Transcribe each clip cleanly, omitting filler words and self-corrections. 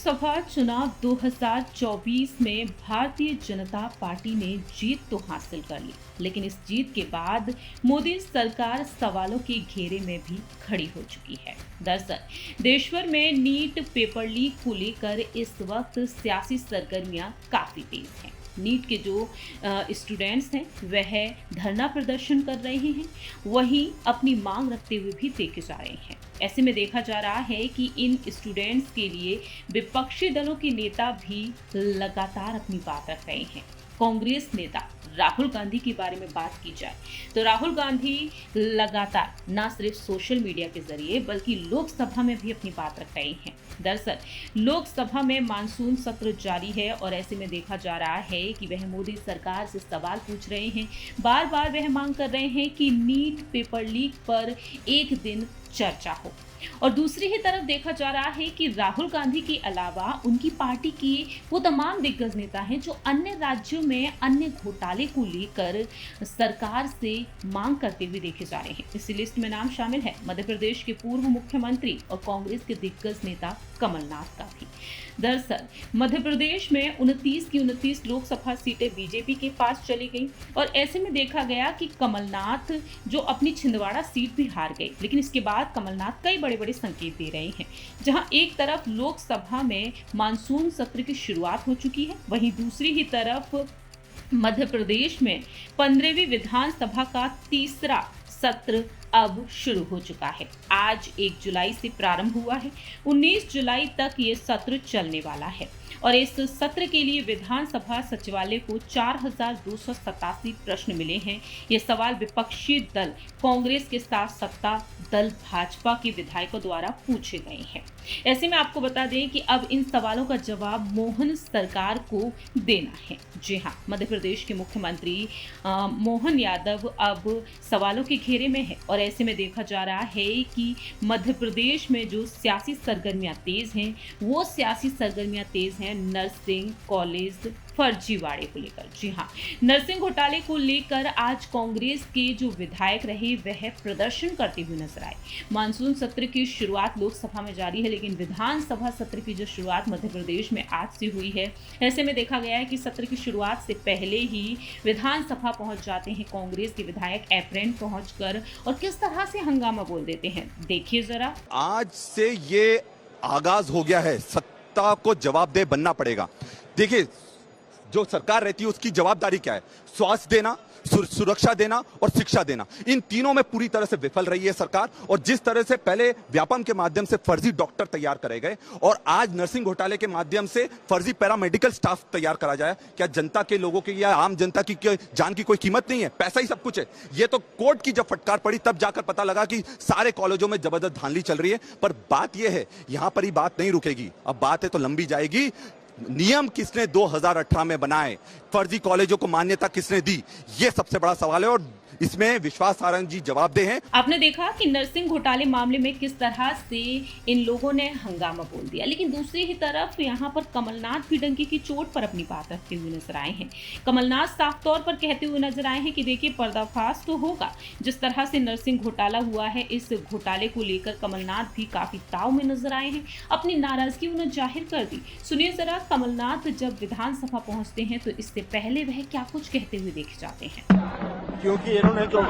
लोकसभा चुनाव 2024 में भारतीय जनता पार्टी ने जीत तो हासिल कर ली, लेकिन इस जीत के बाद मोदी सरकार सवालों के घेरे में भी खड़ी हो चुकी है। दरअसल देश भर में नीट पेपर लीक को लेकर इस वक्त सियासी सरगर्मियां काफी तेज हैं। नीट के जो स्टूडेंट्स हैं वह धरना प्रदर्शन कर रहे हैं, वहीं अपनी मांग रखते हुए भी देखे जा रहे हैं। ऐसे में देखा जा रहा है कि इन स्टूडेंट्स के लिए विपक्षी दलों के नेता भी लगातार अपनी बात रख रहे हैं। कांग्रेस नेता राहुल गांधी के बारे में बात की जाए तो राहुल गांधी लगातार न सिर्फ सोशल मीडिया के जरिए बल्कि लोकसभा में भी अपनी बात रख रहे हैं। दरअसल लोकसभा में मानसून सत्र जारी है और ऐसे में देखा जा रहा है कि वह मोदी सरकार से सवाल पूछ रहे हैं। बार बार वह मांग कर रहे हैं कि नीट पेपर लीक पर एक दिन चर्चा हो। और दूसरी ही तरफ देखा जा रहा है कि राहुल गांधी के अलावा उनकी पार्टी के वो तमाम दिग्गज नेता हैं जो अन्य राज्यों में अन्य घोटाले को लेकर सरकार से मांग करते हुए देखे जा रहे हैं। इसी लिस्ट में नाम शामिल है मध्य प्रदेश के पूर्व मुख्यमंत्री और कांग्रेस के दिग्गज नेता कमलनाथ का भी। दरअसल मध्य प्रदेश में 29 की 29 लोकसभा सीटें बीजेपी के पास चली गई और ऐसे में देखा गया कि कमलनाथ जो अपनी छिंदवाड़ा सीट भी हार गए, लेकिन इसके बाद कमलनाथ कई बड़े संकेत दे रहे हैं। जहां एक तरफ लोकसभा में मानसून सत्र की शुरुआत हो चुकी है, वहीं दूसरी ही तरफ मध्य प्रदेश में 15वीं विधानसभा का तीसरा सत्र अब शुरू हो चुका है। आज 1 जुलाई से प्रारंभ हुआ है, 19 जुलाई तक ये सत्र चलने वाला है और इस सत्र के लिए विधानसभा सचिवालय को 4287 प्रश्न मिले हैं। ये सवाल विपक्षी दल कांग्रेस के साथ सत्ता दल भाजपा के विधायकों द्वारा पूछे गए हैं। ऐसे में आपको बता दें कि अब इन सवालों का जवाब मोहन सरकार को देना है। जी हाँ, मध्य प्रदेश के मुख्यमंत्री मोहन यादव अब सवालों के घेरे में है और ऐसे में देखा जा रहा है कि मध्य प्रदेश में जो सियासी सरगर्मियां तेज हैं वो सियासी सरगर्मियां तेज हैं नर्सिंग कॉलेज फर्जीवाड़े को लेकर। जी हाँ, नर्सिंग घोटाले को लेकर आज कांग्रेस के जो विधायक रहे वह प्रदर्शन करते हुए नजर आए। मानसून सत्र की शुरुआत लोकसभा में जारी है, लेकिन विधानसभा सत्र की जो शुरुआत मध्य प्रदेश में आज से हुई है। ऐसे में देखा गया है कि सत्र की शुरुआत से पहले ही विधानसभा पहुंच जाते हैं कांग्रेस के विधायक एप्रेन पहुंचकर और किस तरह से हंगामा बोल देते हैं, देखिए जरा। आज से ये आगाज हो गया है, सत्ता को जवाबदेह बनना पड़ेगा। देखिए, जो सरकार रहती है उसकी जवाबदारी क्या है? स्वास्थ्य देना, सुरक्षा देना और शिक्षा देना। इन तीनों में पूरी तरह से विफल रही है सरकार। और जिस तरह से पहले व्यापम के माध्यम से फर्जी डॉक्टर तैयार करे गए और आज नर्सिंग घोटाले के माध्यम से फर्जी पैरामेडिकल स्टाफ तैयार करा जाए, क्या जनता के लोगों की या आम जनता की जान की कोई कीमत नहीं है? पैसा ही सब कुछ है। ये तो कोर्ट की जब फटकार पड़ी तब जाकर पता लगा कि सारे कॉलेजों में जबरदस्त धांधली चल रही है। पर बात यह है, यहां पर ही बात नहीं रुकेगी, अब बात है तो लंबी जाएगी। नियम किसने 2018 में बनाए, फर्जी कॉलेजों को मान्यता किसने दी, ये सबसे बड़ा सवाल है और इसमें विश्वास सारंग जी जवाबदेह हैं। आपने देखा कि नर्सिंग घोटाले मामले में किस तरह से इन लोगों ने हंगामा बोल दिया, लेकिन दूसरी ही तरफ यहाँ पर कमलनाथ भी डंके की चोट पर अपनी बात रखते हुए नजर आए हैं। कमलनाथ साफ तौर पर कहते हुए नजर आए हैं कि देखिए, पर्दाफाश तो होगा। जिस तरह से नर्सिंग घोटाला हुआ है, इस घोटाले को लेकर कमलनाथ भी काफी ताव में नजर आए हैं, अपनी नाराजगी उन्हें जाहिर कर दी। सुनिए जरा, कमलनाथ जब विधानसभा पहुंचते हैं तो इससे पहले वह क्या कुछ कहते हुए देखे जाते हैं। क्योंकि इन्होंने जो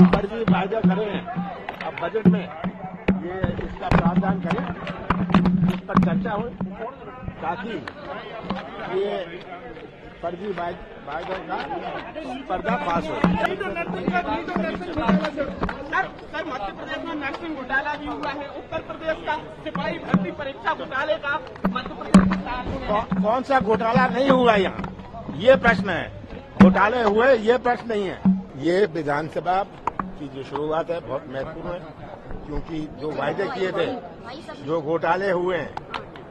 फर्जी वायदा करे हैं, अब बजट में ये इसका प्रावधान करें, इस पर चर्चा हो ताकि ये फर्जी वायदों का पर्दाफाश हो। सर, मध्य प्रदेश में नर्सिंग घोटाला भी हुआ है, उत्तर प्रदेश का सिपाही भर्ती परीक्षा घोटाले का मध्य प्रदेश के साथ कौन सा घोटाला नहीं हुआ यहाँ, ये प्रश्न है। घोटाले हुए ये प्रश्न नहीं है। ये विधानसभा की जो शुरुआत है बहुत महत्वपूर्ण है, क्योंकि जो वायदे किए थे, जो घोटाले हुए हैं,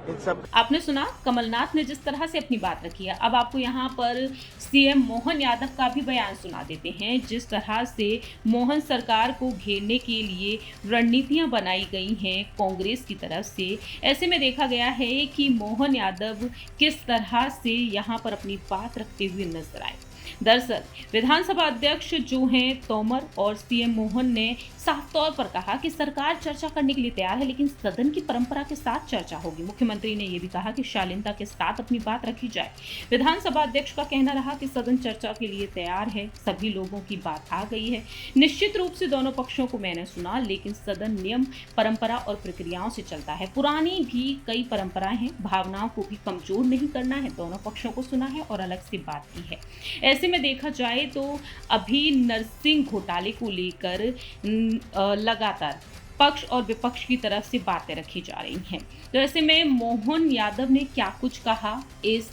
इन सब। आपने सुना कमलनाथ ने जिस तरह से अपनी बात रखी है। अब आपको यहाँ पर सीएम मोहन यादव का भी बयान सुना देते हैं, जिस तरह से मोहन सरकार को घेरने के लिए रणनीतियां बनाई गई हैं कांग्रेस की तरफ से। ऐसे में देखा गया है कि मोहन यादव किस तरह से यहाँ पर अपनी बात रखते हुए नजर आए। दरअसल विधानसभा अध्यक्ष जो हैं तोमर और सीएम मोहन ने साफ तौर पर कहा कि सरकार चर्चा करने के लिए तैयार है, लेकिन सदन की परंपरा के साथ चर्चा होगी। मुख्यमंत्री ने यह भी कहा कि शालीनता के साथ अपनी बात रखी जाए। विधानसभा अध्यक्ष का कहना रहा कि सदन चर्चा के लिए तैयार है, सभी लोगों की बात आ गई है। निश्चित रूप से दोनों पक्षों को मैंने सुना, लेकिन सदन नियम, परंपरा और प्रक्रियाओं से चलता है। पुरानी भी कई परंपराएं हैं, भावनाओं को भी कमजोर नहीं करना है। दोनों पक्षों को सुना है और अलग से बात की है। ऐसे में देखा जाए तो अभी नरसिंह घोटाले को लेकर लगातार पक्ष और विपक्ष की तरफ से बातें रखी जा रही हैं। तो ऐसे में मोहन यादव ने क्या कुछ कहा, इस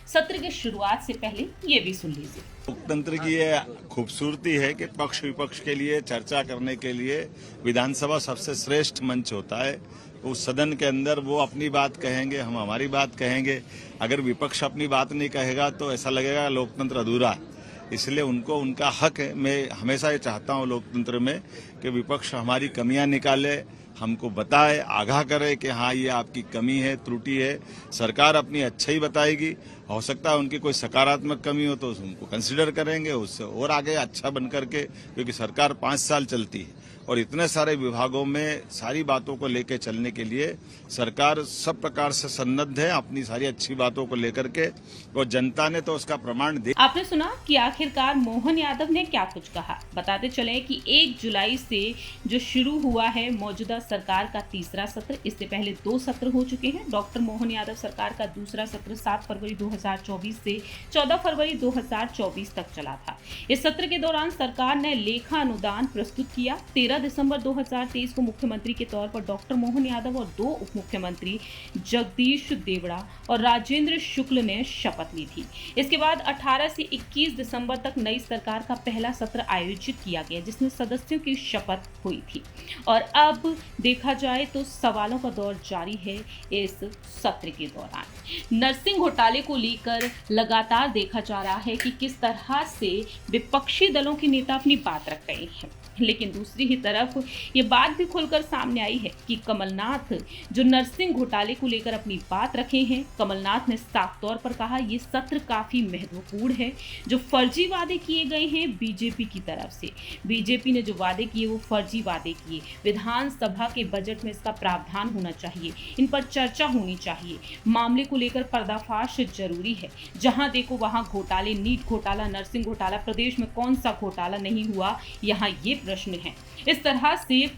सत्र के शुरुआत से पहले ये भी सुन लीजिए। लोकतंत्र की ये खूबसूरती है कि पक्ष विपक्ष के लिए चर्चा करने के लिए विधानसभा सबसे श्रेष्ठ मंच होता है। उस सदन के अंदर वो अपनी बात कहेंगे, हम हमारी बात कहेंगे। अगर विपक्ष अपनी बात नहीं कहेगा तो ऐसा लगेगा लोकतंत्र अधूरा है। इसलिए उनको उनका हक है। मैं हमेशा ये चाहता हूँ लोकतंत्र में कि विपक्ष हमारी कमियां निकाले, हमको बताए, आगाह करे कि हाँ ये आपकी कमी है, त्रुटि है। सरकार अपनी अच्छाई बताएगी, हो सकता है उनकी कोई सकारात्मक कमी हो तो उनको कंसिडर करेंगे, उससे और आगे अच्छा बन करके, क्योंकि सरकार 5 साल चलती है और इतने सारे विभागों में सारी बातों को लेकर चलने के लिए सरकार सब प्रकार से सन्नद्ध है अपनी सारी अच्छी बातों को लेकर के, और जनता ने तो उसका प्रमाण दे। आपने सुना कि आखिरकार मोहन यादव ने क्या कुछ कहा। बताते चले कि 1 जुलाई से जो शुरू हुआ है मौजूदा सरकार का तीसरा सत्र, इससे पहले 2 सत्र हो चुके हैं। डॉक्टर मोहन यादव सरकार का दूसरा सत्र 7 फरवरी 2024 से 14 फरवरी 2024 तक चला था। इस सत्र के दौरान सरकार ने लेखा अनुदान प्रस्तुत किया। 13 दिसंबर 2023 को मुख्यमंत्री के तौर पर डॉक्टर मोहन यादव और 2 उप मुख्यमंत्री जगदीश देवड़ा और राजेंद्र शुक्ल ने शपथ ली थी। इसके बाद 18 से 21 दिसंबर तक नई सरकार का पहला सत्र आयोजित किया गया, जिसमें सदस्यों की शपथ हुई थी। और अब देखा जाए तो सवालों का दौर जारी है। इस सत्र के दौरान नरसिंह घोटाले को लेकर लगातार देखा जा रहा है कि किस तरह से विपक्षी दलों के नेता अपनी बात रख रहे हैं, लेकिन दूसरी ही तरफ ये बात भी खुलकर सामने आई है कि कमलनाथ जो नरसिंह घोटाले को लेकर अपनी बात रखे हैं, कमलनाथ ने साफ तौर पर कहा ये सत्र काफी महत्वपूर्ण है। जो फर्जी वादे किए गए हैं बीजेपी की तरफ से, बीजेपी ने जो वादे किए वो फर्जी वादे किए। विधानसभा के बजट में इसका प्रावधान होना चाहिए, इन पर चर्चा होनी चाहिए। मामले को लेकर पर्दाफाश जरूरी है। जहां देखो वहां घोटाले, नीट घोटाला, नरसिंह घोटाला, प्रदेश में कौन सा घोटाला नहीं हुआ, यहाँ ये प्रश्न है। इस तरह से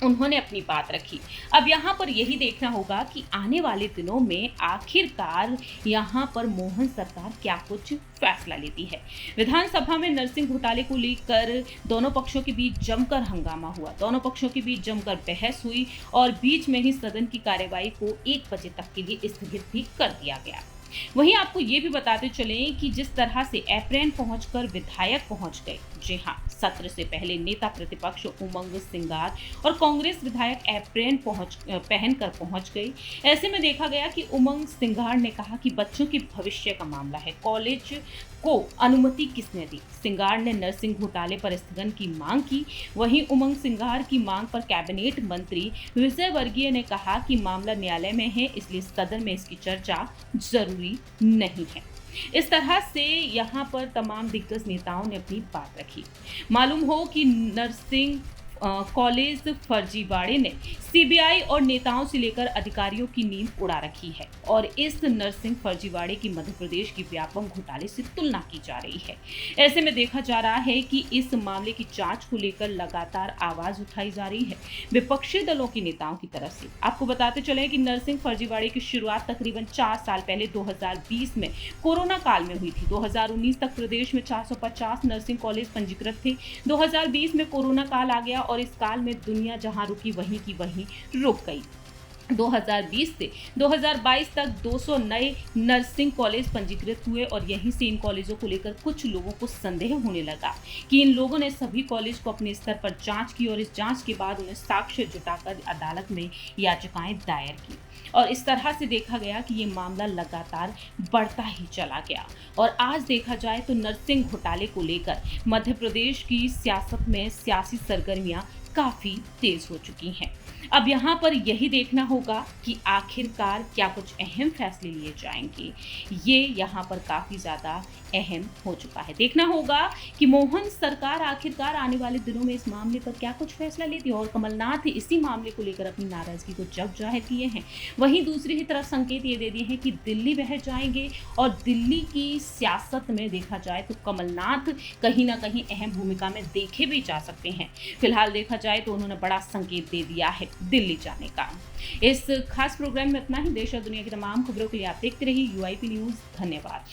उन्होंने अपनी बात रखी। अब यहाँ पर यही देखना होगा कि आने वाले दिनों में आखिरकार यहाँ पर मोहन सरकार क्या कुछ फैसला लेती है। विधानसभा में नरसिंह घोटाले को लेकर दोनों पक्षों के बीच जमकर हंगामा हुआ, दोनों पक्षों के बीच जमकर बहस हुई और बीच में ही सदन की कार्यवाही को 1 बजे तक के लिए स्थगित भी कर दिया गया। वहीं आपको ये भी बताते चलें कि जिस तरह से एप्रेन पहुंचकर विधायक पहुंच गए, जी हाँ, सत्र से पहले नेता प्रतिपक्ष उमंग सिंगार और कांग्रेस विधायक एप्रेन पहनकर पहुंच गए। ऐसे में देखा गया कि उमंग सिंगार ने कहा कि बच्चों के भविष्य का मामला है, कॉलेज को अनुमति किसने दी। सिंगार ने नरसिंह घोटाले पर स्थगन की मांग की। वहीं उमंग सिंगार की मांग पर कैबिनेट मंत्री विजय वर्गीय ने कहा कि मामला न्यायालय में है, इसलिए सदन में इसकी चर्चा जरूरी नहीं है। इस तरह से यहाँ पर तमाम दिग्गज नेताओं ने अपनी बात रखी। मालूम हो कि नरसिंह कॉलेज फर्जीवाड़े ने सीबीआई और नेताओं से लेकर अधिकारियों की नींद उड़ा रखी है और इस नरसिंह फर्जीवाड़े की मध्य प्रदेश की व्यापक घोटाले से तुलना की जा रही है। ऐसे में देखा जा रहा है कि इस मामले की जांच को लेकर लगातार आवाज उठाई जा रही है विपक्षी दलों के नेताओं की तरफ से। आपको बताते चले कि नरसिंह फर्जीवाड़े की शुरुआत तकरीबन 4 साल पहले 2020 में कोरोना काल में हुई थी। 2019 तक प्रदेश में 450 नर्सिंग कॉलेज पंजीकृत थे। 2020 में कोरोना काल आ गया और इस काल में दुनिया जहां रुकी वहीं की वहीं रुक गई। 2020 से 2022 तक 200 नए नर्सिंग कॉलेज पंजीकृत हुए और यहीं से इन कॉलेजों को लेकर कुछ लोगों को संदेह होने लगा कि इन लोगों ने सभी कॉलेज को अपने स्तर पर जांच की और इस जांच के बाद उन्हें साक्ष्य जुटाकर अदालत में याचिकाएं दायर की और इस तरह से देखा गया कि ये मामला लगातार बढ़ता ही चला गया। और आज देखा जाए तो नरसिंह घोटाले को लेकर मध्य प्रदेश की सियासत में सियासी सरगर्मियां काफी तेज हो चुकी हैं। अब यहाँ पर यही देखना होगा कि आखिरकार क्या कुछ अहम फैसले लिए जाएंगे। ये यहाँ पर काफी ज्यादा अहम हो चुका है। देखना होगा कि मोहन सरकार आखिरकार आने वाले दिनों में इस मामले पर क्या कुछ फैसला लेती है। और कमलनाथ इसी मामले को लेकर अपनी नाराजगी को जब जाहिर किए हैं, वहीं दूसरी ही तरफ संकेत ये दे दिए हैं कि दिल्ली बह जाएंगे। और दिल्ली की सियासत में देखा जाए तो कमलनाथ कहीं ना कहीं अहम भूमिका में देखे भी जा सकते हैं। फिलहाल देखा जाए तो उन्होंने बड़ा संकेत दे दिया है दिल्ली जाने का। इस खास प्रोग्राम में इतना ही। देश और दुनिया की तमाम खबरों के लिए आप देखते रहिए UIP न्यूज़। धन्यवाद।